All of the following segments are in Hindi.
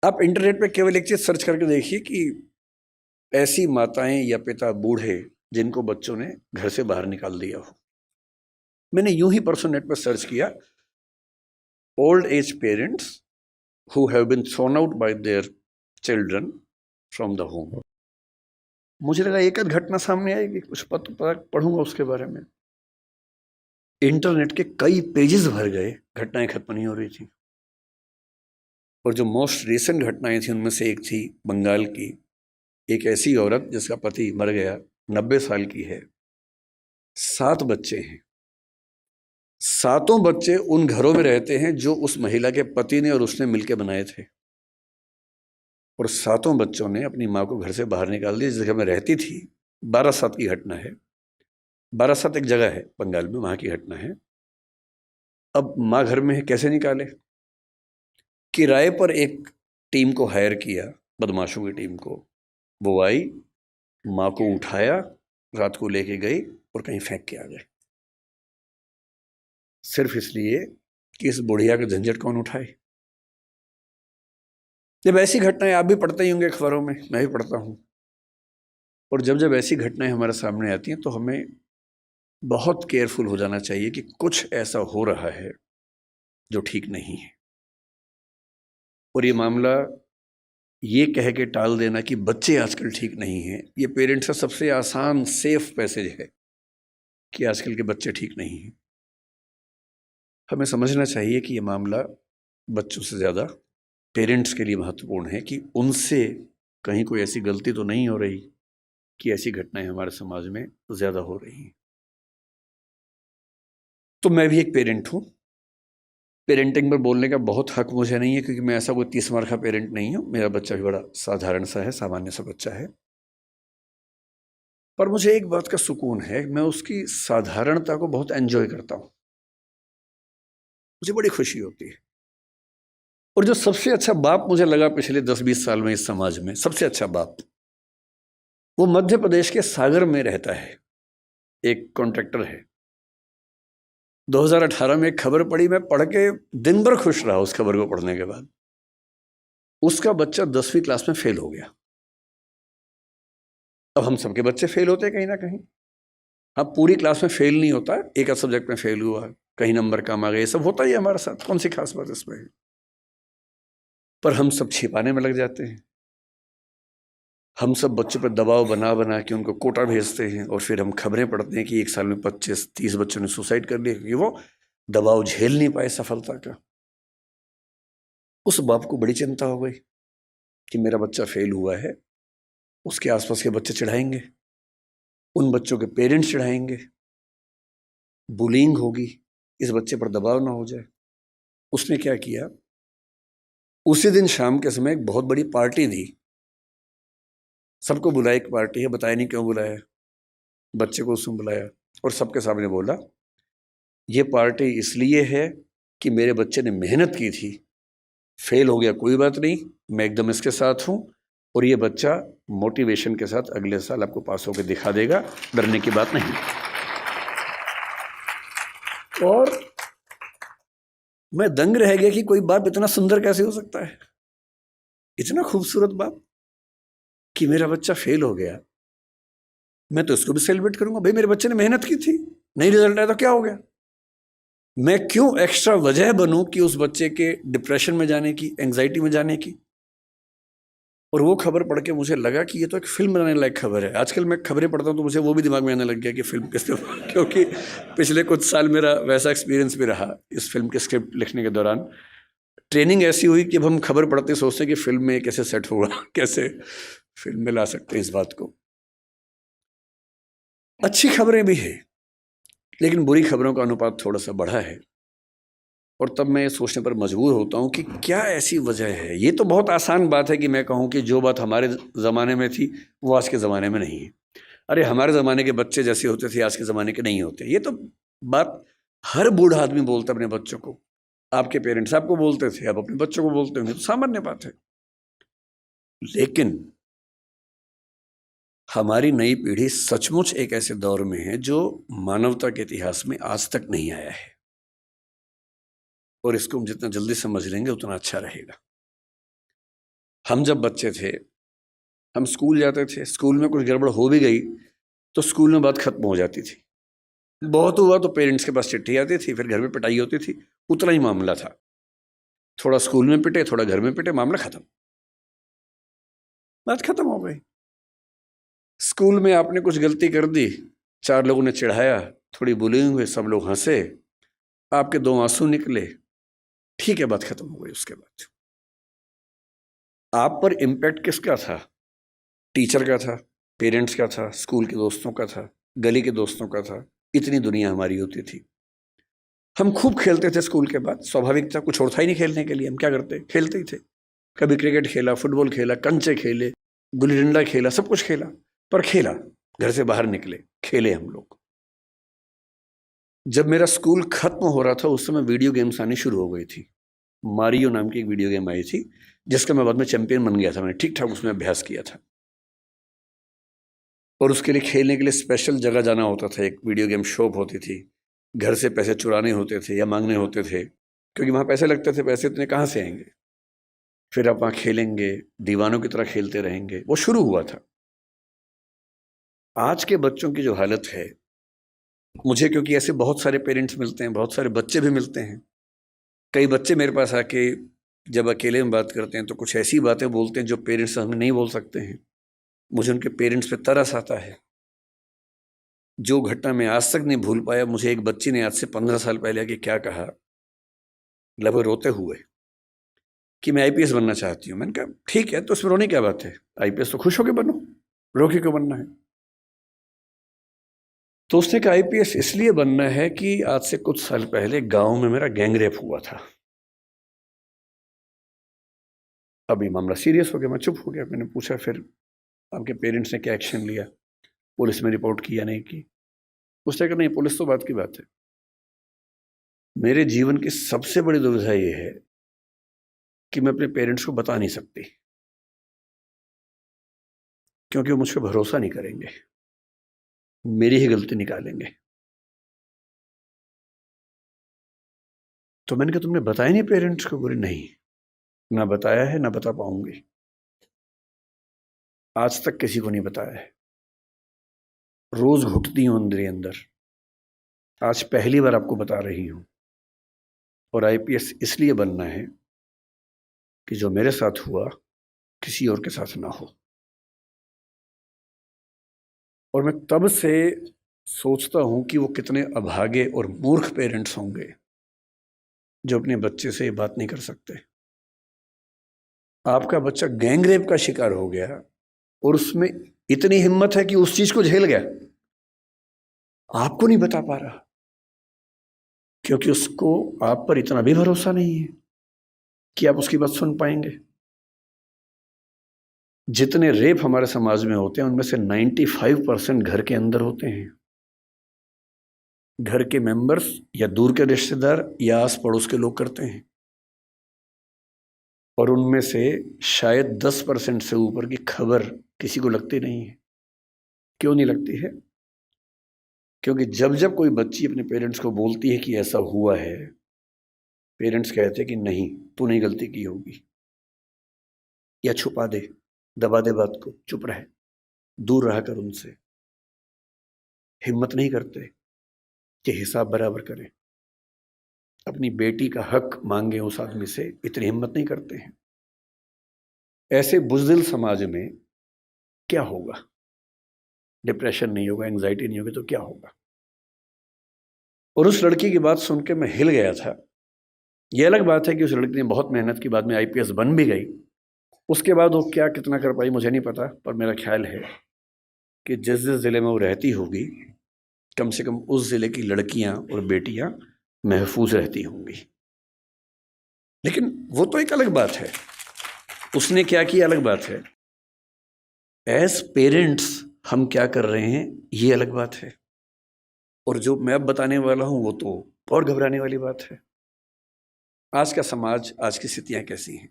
आप इंटरनेट पे केवल एक चीज़ सर्च करके देखिए कि ऐसी माताएं या पिता बूढ़े जिनको बच्चों ने घर से बाहर निकाल दिया हो। मैंने यूं ही परसों नेट पर सर्च किया, old age parents who have been thrown out by their children from the home. मुझे लगा एक आध घटना सामने आएगी, कुछ पता पढ़ूंगा उसके बारे में। इंटरनेट के कई पेजेस भर गए, घटनाएं खत्म नहीं हो रही थी। और जो मोस्ट रिसेंट घटनाएं थी उनमें से एक थी बंगाल की, एक ऐसी औरत जिसका पति मर गया, 90 साल की है, 7 बच्चे हैं। 7 बच्चे उन घरों में रहते हैं जो उस महिला के पति ने और उसने मिलकर बनाए थे। और 7 बच्चों ने अपनी माँ को घर से बाहर निकाल दिया। जिस जगह में रहती थी, 12/7 की घटना है। 12/7 एक जगह है बंगाल में, वहां की घटना है। अब माँ घर में है, कैसे निकाले? किराए पर एक टीम को हायर किया, बदमाशों की टीम को। वो आई, माँ को उठाया, रात को लेके गई और कहीं फेंक के आ गए, सिर्फ इसलिए कि इस बुढ़िया का झंझट कौन उठाए। जब ऐसी घटनाएं, आप भी पढ़ते ही होंगे अखबारों में, मैं भी पढ़ता हूं। और जब जब ऐसी घटनाएं हमारे सामने आती हैं तो हमें बहुत केयरफुल हो जाना चाहिए कि कुछ ऐसा हो रहा है जो ठीक नहीं है। और ये मामला ये कह के टाल देना कि बच्चे आजकल ठीक नहीं हैं, ये पेरेंट्स का सबसे आसान सेफ मैसेज है कि आजकल के बच्चे ठीक नहीं हैं। हमें समझना चाहिए कि ये मामला बच्चों से ज़्यादा पेरेंट्स के लिए महत्वपूर्ण है कि उनसे कहीं कोई ऐसी गलती तो नहीं हो रही कि ऐसी घटनाएं हमारे समाज में ज़्यादा हो रही हैं। तो मैं भी एक पेरेंट हूँ। पेरेंटिंग पर बोलने का बहुत हक मुझे नहीं है, क्योंकि मैं ऐसा कोई 30 मार का पेरेंट नहीं हूँ। मेरा बच्चा भी बड़ा साधारण सा है, सामान्य सा बच्चा है। पर मुझे एक बात का सुकून है, मैं उसकी साधारणता को बहुत एंजॉय करता हूँ, मुझे बड़ी खुशी होती है। और जो सबसे अच्छा बाप मुझे लगा पिछले 10-20 साल में इस समाज में, सबसे अच्छा बाप, वो मध्य प्रदेश के सागर में रहता है, एक कॉन्ट्रैक्टर है। 2018 में एक खबर पड़ी, मैं पढ़ के दिन भर खुश रहा उस खबर को पढ़ने के बाद। उसका बच्चा 10वीं क्लास में फेल हो गया। अब हम सबके बच्चे फेल होते हैं कहीं ना कहीं। हाँ, पूरी क्लास में फेल नहीं होता, एक आध सब्जेक्ट में फेल हुआ, कहीं नंबर कम आ गए, ये सब होता ही है हमारे साथ, कौन सी खास बात इसमें है। पर हम सब छिपाने में लग जाते हैं। हम सब बच्चों पर दबाव बना बना के उनको कोटा भेजते हैं, और फिर हम खबरें पढ़ते हैं कि एक साल में 25-30 बच्चों ने सुसाइड कर लिया, क्योंकि वो दबाव झेल नहीं पाए सफलता का। उस बाप को बड़ी चिंता हो गई कि मेरा बच्चा फेल हुआ है, उसके आसपास के बच्चे चिढ़ाएंगे, उन बच्चों के पेरेंट्स चिढ़ाएंगे, बुलिंग होगी, इस बच्चे पर दबाव ना हो जाए। उसने क्या किया, उसी दिन शाम के समय एक बहुत बड़ी पार्टी दी, सबको बुलाया, एक पार्टी है, बताया नहीं क्यों बुलाया, बच्चे को उसमें बुलाया और सबके सामने बोला, ये पार्टी इसलिए है कि मेरे बच्चे ने मेहनत की थी, फेल हो गया कोई बात नहीं, मैं एकदम इसके साथ हूँ, और ये बच्चा मोटिवेशन के साथ अगले साल आपको पास होकर दिखा देगा, डरने की बात नहीं। और मैं दंग रह गया कि कोई बाप इतना सुंदर कैसे हो सकता है, इतना खूबसूरत बाप, कि मेरा बच्चा फेल हो गया, मैं तो इसको भी सेलिब्रेट करूंगा। भाई, मेरे बच्चे ने मेहनत की थी, नहीं रिजल्ट आया तो क्या हो गया? मैं क्यों एक्स्ट्रा वजह बनूं कि उस बच्चे के डिप्रेशन में जाने की, एंग्जाइटी में जाने की। और वो खबर पढ़ के मुझे लगा कि ये तो एक फिल्म बनाने लायक खबर है। आजकल मैं खबरें पढ़ता हूँ तो मुझे वो भी दिमाग में आने लग गया कि फिल्म किसने क्योंकि पिछले कुछ साल मेरा वैसा एक्सपीरियंस भी रहा इस फिल्म के स्क्रिप्ट लिखने के दौरान। ट्रेनिंग ऐसी हुई कि अब हम खबर पढ़ते सोचते कि फिल्म में कैसे सेट होगा, कैसे फिल्म में ला सकते हैं इस बात को। अच्छी खबरें भी है, लेकिन बुरी खबरों का अनुपात थोड़ा सा बढ़ा है। और तब मैं सोचने पर मजबूर होता हूँ कि क्या ऐसी वजह है। ये तो बहुत आसान बात है कि मैं कहूँ कि जो बात हमारे ज़माने में थी वो आज के ज़माने में नहीं है। अरे, हमारे ज़माने के बच्चे जैसे होते थे आज के ज़माने के नहीं होते। ये तो बात हर बूढ़ा आदमी बोलता है अपने बच्चों को। आपके पेरेंट्स आपको बोलते थे, आप अपने बच्चों को बोलते होंगे, तो सामान्य बात है। लेकिन हमारी नई पीढ़ी सचमुच एक ऐसे दौर में है जो मानवता के इतिहास में आज तक नहीं आया है, और इसको हम जितना जल्दी समझ लेंगे उतना अच्छा रहेगा। हम जब बच्चे थे, हम स्कूल जाते थे, स्कूल में कुछ गड़बड़ हो भी गई तो स्कूल में बात खत्म हो जाती थी। बहुत हुआ तो पेरेंट्स के पास चिट्ठी आती थी, फिर घर में पिटाई होती थी, उतना ही मामला था। थोड़ा स्कूल में पिटे, थोड़ा घर में पिटे, मामला खत्म, बात खत्म हो गई। स्कूल में आपने कुछ गलती कर दी, 4 लोगों ने चिढ़ाया, थोड़ी बुलिंग हुई, सब लोग हंसे, आपके 2 आंसू निकले, ठीक है, बात खत्म हो गई। उसके बाद आप पर इम्पैक्ट किसका था? टीचर का था, पेरेंट्स का था, स्कूल के दोस्तों का था, गली के दोस्तों का था, इतनी दुनिया हमारी होती थी। हम खूब खेलते थे स्कूल के बाद, स्वाभाविक था, कुछ और था ही नहीं खेलने के लिए। हम क्या करते? खेलते ही थे। कभी क्रिकेट खेला, फुटबॉल खेला, कंचे खेले, गुल्ली डंडा खेला, सब कुछ खेला, पर खेला, घर से बाहर निकले, खेले हम लोग। जब मेरा स्कूल खत्म हो रहा था उस समय वीडियो गेम्स आनी शुरू हो गई थी। मारियो नाम की एक वीडियो गेम आई थी, जिसका मैं बाद में चैंपियन बन गया था। मैंने ठीक ठाक उसमें अभ्यास किया था, और उसके लिए खेलने के लिए स्पेशल जगह जाना होता था। एक वीडियो गेम शॉप होती थी, घर से पैसे चुराने होते थे या मांगने होते थे, क्योंकि वहाँ पैसे लगते थे, पैसे इतने कहाँ से आएंगे। फिर आप वहाँ खेलेंगे, दीवानों की तरह खेलते रहेंगे, वो शुरू हुआ था। आज के बच्चों की जो हालत है, मुझे क्योंकि ऐसे बहुत सारे पेरेंट्स मिलते हैं, बहुत सारे बच्चे भी मिलते हैं। कई बच्चे मेरे पास आके जब अकेले में बात करते हैं तो कुछ ऐसी बातें बोलते हैं जो पेरेंट्स सामने नहीं बोल सकते हैं। मुझे उनके पेरेंट्स पे तरस आता है। जो घटना मैं आज तक नहीं भूल पाया, मुझे एक बच्ची ने आज से 15 साल पहले आके क्या कहा, लगभग रोते हुए, कि मैं आईपीएस बनना चाहती हूँ। मैंने कहा ठीक है, तो उसमें रोने क्या बात है, आईपीएस तो खुश होकर बनो, रो के क्यों बनना है? तो उसने कहा आईपीएस इसलिए बनना है कि आज से कुछ साल पहले गांव में मेरा गैंगरेप हुआ था। अभी मामला सीरियस हो गया, मैं चुप हो गया। मैंने पूछा फिर आपके पेरेंट्स ने क्या एक्शन लिया, पुलिस में रिपोर्ट की या नहीं की? उसने कहा नहीं, पुलिस तो बात की बात है। मेरे जीवन की सबसे बड़ी दुविधा ये है कि मैं अपने पेरेंट्स को बता नहीं सकती, क्योंकि वो मुझ पर भरोसा नहीं करेंगे, मेरी ही गलती निकालेंगे। तो मैंने कहा तुमने बताया नहीं पेरेंट्स को? बोले नहीं, ना बताया है, ना बता पाऊंगी, आज तक किसी को नहीं बताया है। रोज घुटती हूं अंदर ही अंदर, आज पहली बार आपको बता रही हूं। और आईपीएस इसलिए बनना है कि जो मेरे साथ हुआ किसी और के साथ ना हो। और मैं तब से सोचता हूं कि वो कितने अभागे और मूर्ख पेरेंट्स होंगे जो अपने बच्चे से ये बात नहीं कर सकते। आपका बच्चा गैंगरेप का शिकार हो गया और उसमें इतनी हिम्मत है कि उस चीज को झेल गया, आपको नहीं बता पा रहा, क्योंकि उसको आप पर इतना भी भरोसा नहीं है कि आप उसकी बात सुन पाएंगे। जितने रेप हमारे समाज में होते हैं उनमें से 95% घर के अंदर होते हैं। घर के मेंबर्स या दूर के रिश्तेदार या आस पड़ोस के लोग करते हैं, और उनमें से शायद 10% से ऊपर की खबर किसी को लगती नहीं है। क्यों नहीं लगती है? क्योंकि जब जब कोई बच्ची अपने पेरेंट्स को बोलती है कि ऐसा हुआ है, पेरेंट्स कहते हैं कि नहीं, तूने गलती की होगी, या छुपा दे, दबा दे बात को, चुप रहे, दूर रहा कर उनसे। हिम्मत नहीं करते कि हिसाब बराबर करें, अपनी बेटी का हक मांगे उस आदमी से, इतनी हिम्मत नहीं करते हैं। ऐसे बुज़दिल समाज में क्या होगा? डिप्रेशन नहीं होगा, एंग्जाइटी नहीं होगी तो क्या होगा? और उस लड़की की बात सुन के मैं हिल गया था। यह अलग बात है कि उस लड़की ने बहुत मेहनत की, बाद में आईपीएस बन भी गई। उसके बाद वो क्या कितना कर पाई मुझे नहीं पता, पर मेरा ख्याल है कि जिस जिस ज़िले में वो रहती होगी, कम से कम उस ज़िले की लड़कियां और बेटियां महफूज रहती होंगी। लेकिन वो तो एक अलग बात है, उसने क्या किया अलग बात है। एज पेरेंट्स हम क्या कर रहे हैं ये अलग बात है। और जो मैं अब बताने वाला हूं वो तो और घबराने वाली बात है। आज का समाज, आज की स्थितियां कैसी हैं?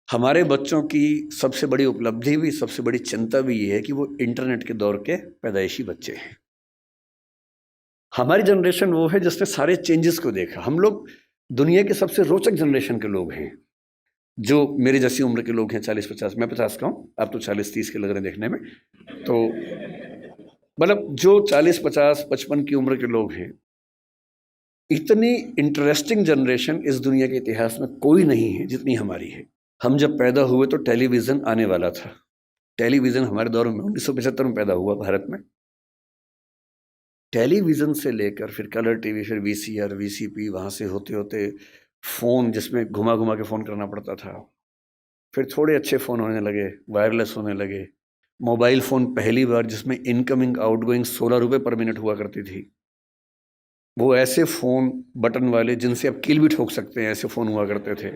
हमारे बच्चों की सबसे बड़ी उपलब्धि भी, सबसे बड़ी चिंता भी ये है कि वो इंटरनेट के दौर के पैदाइशी बच्चे हैं। हमारी जनरेशन वो है जिसने सारे चेंजेस को देखा। हम लोग दुनिया के सबसे रोचक जनरेशन के लोग हैं। जो मेरे जैसी उम्र के लोग हैं 40-50, मैं 50 का हूँ, आप तो 40-30 के लग रहे हैं देखने में, तो मतलब जो 40-50-55 की उम्र के लोग हैं, इतनी इंटरेस्टिंग जनरेशन इस दुनिया के इतिहास में कोई नहीं है जितनी हमारी है। हम जब पैदा हुए तो टेलीविज़न आने वाला था। टेलीविज़न हमारे दौर में 1975 में पैदा हुआ भारत में। टेलीविज़न से लेकर फिर कलर टीवी, फिर वीसीआर, वीसीपी, वहाँ से होते होते फ़ोन जिसमें घुमा घुमा के फ़ोन करना पड़ता था, फिर थोड़े अच्छे फ़ोन होने लगे, वायरलेस होने लगे, मोबाइल फ़ोन पहली बार जिसमें इनकमिंग आउटगोइंग 16 रुपये पर मिनट हुआ करती थी। वो ऐसे फ़ोन बटन वाले जिनसे आप कील भी ठोक सकते हैं, ऐसे फ़ोन हुआ करते थे।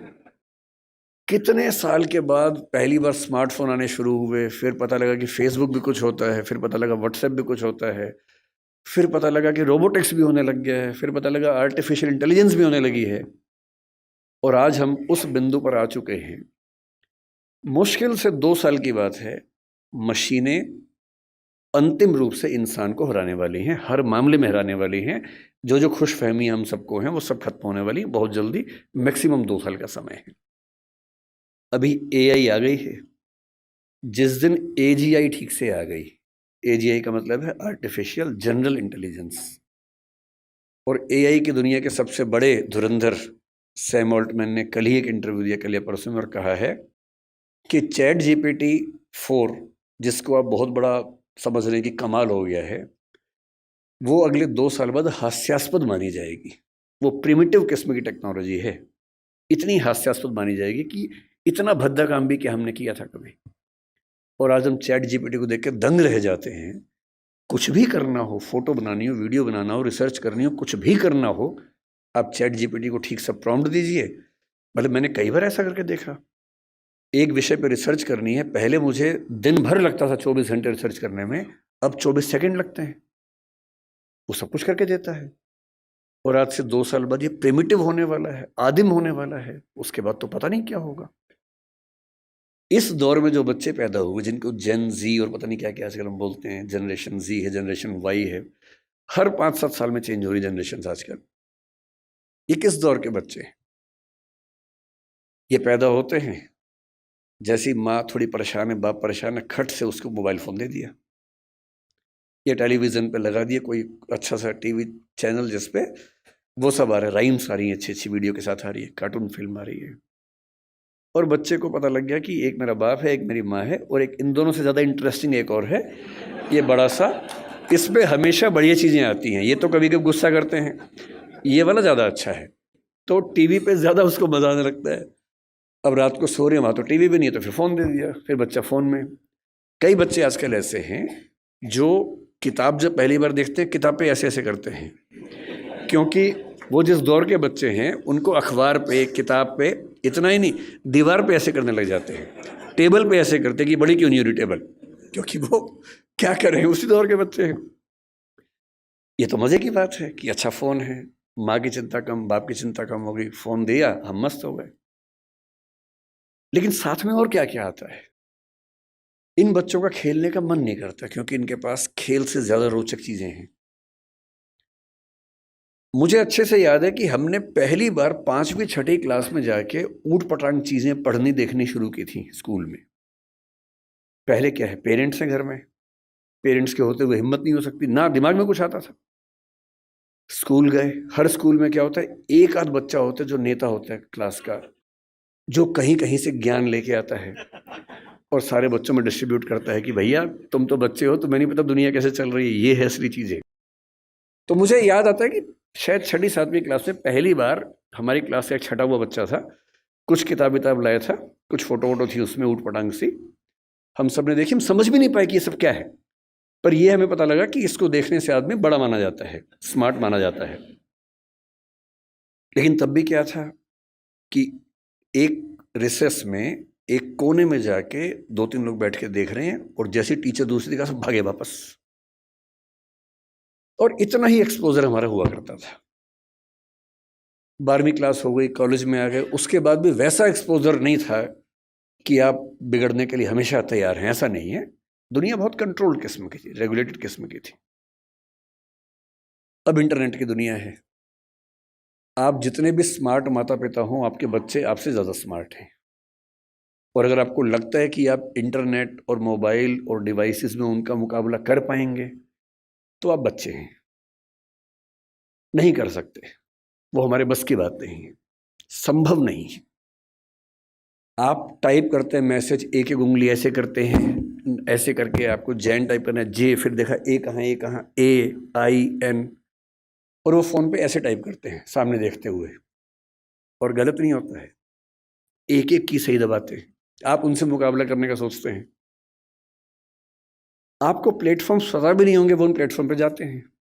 कितने साल के बाद पहली बार स्मार्टफोन आने शुरू हुए, फिर पता लगा कि फेसबुक भी कुछ होता है, फिर पता लगा व्हाट्सएप भी कुछ होता है, फिर पता लगा कि रोबोटिक्स भी होने लग गया है, फिर पता लगा आर्टिफिशियल इंटेलिजेंस भी होने लगी है, और आज हम उस बिंदु पर आ चुके हैं। मुश्किल से 2 साल की बात है, मशीनें अंतिम रूप से इंसान को हराने वाली हैं, हर मामले में हराने वाली हैं। जो जो खुशफहमी हम सबको हैं वो सब खत्म होने वाली बहुत जल्दी, मैक्सिमम 2 साल का समय है। अभी एआई आ गई है, जिस दिन एजीआई ठीक से आ गई, एजीआई का मतलब है आर्टिफिशियल जनरल इंटेलिजेंस, और एआई की दुनिया के सबसे बड़े धुरंधर सैम ऑल्टमैन ने कल ही एक इंटरव्यू दिया, कल या परसों में, और कहा है कि चैट जीपीटी 4, जिसको आप बहुत बड़ा समझ रहे हैं कि कमाल हो गया है, वो अगले 2 साल बाद हास्यास्पद मानी जाएगी। वो प्रिमिटिव किस्म की टेक्नोलॉजी है, इतनी हास्यास्पद मानी जाएगी कि इतना भद्दा काम भी क्या हमने किया था कभी। और आज हम चैट जीपीटी को देख के दंग रह जाते हैं। कुछ भी करना हो, फोटो बनानी हो, वीडियो बनाना हो, रिसर्च करनी हो, कुछ भी करना हो, आप चैट जीपीटी को ठीक से प्रॉम्प्ट दीजिए। मतलब मैंने कई बार ऐसा करके देखा, एक विषय पर रिसर्च करनी है, पहले मुझे दिन भर लगता था 24 घंटे रिसर्च करने में, अब 24 सेकंड लगते हैं, वो सब कुछ करके देता है। और आज से 2 साल बाद ये प्रिमिटिव होने वाला है, आदिम होने वाला है, उसके बाद तो पता नहीं क्या होगा। इस दौर में जो बच्चे पैदा हुए, जिनको जेन जी और पता नहीं क्या क्या आजकल हम बोलते हैं, जनरेशन जी है, जनरेशन वाई है, हर 5-7 साल में चेंज हो रही जनरेशन आजकल। ये किस दौर के बच्चे हैं? ये पैदा होते हैं, जैसी माँ थोड़ी परेशान है, बाप परेशान है, खट से उसको मोबाइल फ़ोन दे दिया, ये टेलीविज़न पे लगा दिया कोई अच्छा सा टीवी चैनल जिस पे वो सब आ रहा है, राइम्स आ रही हैं, अच्छी अच्छी वीडियो के साथ आ रही है, कार्टून फिल्म आ रही है, और बच्चे को पता लग गया कि एक मेरा बाप है, एक मेरी माँ है, और एक इन दोनों से ज़्यादा इंटरेस्टिंग एक और है, ये बड़ा सा, इस पे हमेशा बढ़िया चीज़ें आती हैं, ये तो कभी कभी गुस्सा करते हैं, ये वाला ज़्यादा अच्छा है, तो टीवी पे ज़्यादा उसको मज़ा आने लगता है। अब रात को सो रहे हैं, वहाँ तो टीवी भी नहीं है, तो फिर फ़ोन दे दिया, फिर बच्चा फ़ोन में। कई बच्चे आजकल ऐसे हैं जो किताब जब पहली बार देखते हैं, किताब पे ऐसे ऐसे करते हैं, क्योंकि वो जिस दौर के बच्चे हैं उनको अखबार पे, किताब पे, इतना ही नहीं, दीवार पे ऐसे करने लग जाते हैं, टेबल पे ऐसे करते हैं कि बड़ी क्यों नहीं हो रही टेबल, क्योंकि वो क्या कर रहे हैं, उसी दौर के बच्चे हैं। ये तो मज़े की बात है कि अच्छा फ़ोन है, माँ की चिंता कम, बाप की चिंता कम हो गई, फ़ोन दिया, हम मस्त हो गए। लेकिन साथ में और क्या क्या आता है, इन बच्चों का खेलने का मन नहीं करता, क्योंकि इनके पास खेल से ज़्यादा रोचक चीज़ें हैं। मुझे अच्छे से याद है कि हमने पहली बार 5वीं 6ठी क्लास में जाके ऊट पटांग चीज़ें पढ़नी देखनी शुरू की थी स्कूल में। पहले क्या है, पेरेंट्स हैं घर में, पेरेंट्स के होते हुए हिम्मत नहीं हो सकती, ना दिमाग में कुछ आता था। स्कूल गए, हर स्कूल में क्या होता है, एक आध बच्चा होता है जो नेता होता है क्लास का, जो कहीं कहीं से ज्ञान लेके आता है और सारे बच्चों में डिस्ट्रीब्यूट करता है कि भैया तुम तो बच्चे हो, तुम्हें नहीं पता दुनिया कैसे चल रही है, ये है असली चीज़ें। तो मुझे याद आता है कि शायद 6ठी 7वीं क्लास में पहली बार हमारी क्लास से एक छटा हुआ बच्चा था, कुछ किताब लाया था, कुछ फोटो वोटो थी उसमें ऊट पटांग सी, हम सब ने देखी, हम समझ भी नहीं पाए कि ये सब क्या है, पर ये हमें पता लगा कि इसको देखने से आदमी बड़ा माना जाता है, स्मार्ट माना जाता है। लेकिन तब भी क्या था कि एक रिसेस में, एक कोने में जाके 2-3 लोग बैठ के देख रहे हैं, और जैसे टीचर दूसरी जगह से भागे वापस, और इतना ही एक्सपोजर हमारा हुआ करता था। 12वीं क्लास हो गई, कॉलेज में आ गए, उसके बाद भी वैसा एक्सपोजर नहीं था कि आप बिगड़ने के लिए हमेशा तैयार हैं, ऐसा नहीं है। दुनिया बहुत कंट्रोल्ड किस्म की थी, रेगुलेटेड किस्म की थी। अब इंटरनेट की दुनिया है, आप जितने भी स्मार्ट माता पिता हों, आपके बच्चे आपसे ज़्यादा स्मार्ट हैं। और अगर आपको लगता है कि आप इंटरनेट और मोबाइल और डिवाइसेस में उनका मुकाबला कर पाएंगे तो आप बच्चे हैं, नहीं कर सकते, वो हमारे बस की बात नहीं है, संभव नहीं है। आप टाइप करते हैं मैसेज, एक एक उंगली ऐसे करते हैं, ऐसे करके आपको जैन टाइप करना है, जे, फिर देखा ए कहाँ, AIN, और वो फ़ोन पे ऐसे टाइप करते हैं सामने देखते हुए, और गलत नहीं होता है, एक एक की सही दबाते हैं। आप उनसे मुकाबला करने का सोचते हैं, आपको प्लेटफॉर्म्स पता भी नहीं होंगे, वो उन प्लेटफॉर्म पे जाते हैं।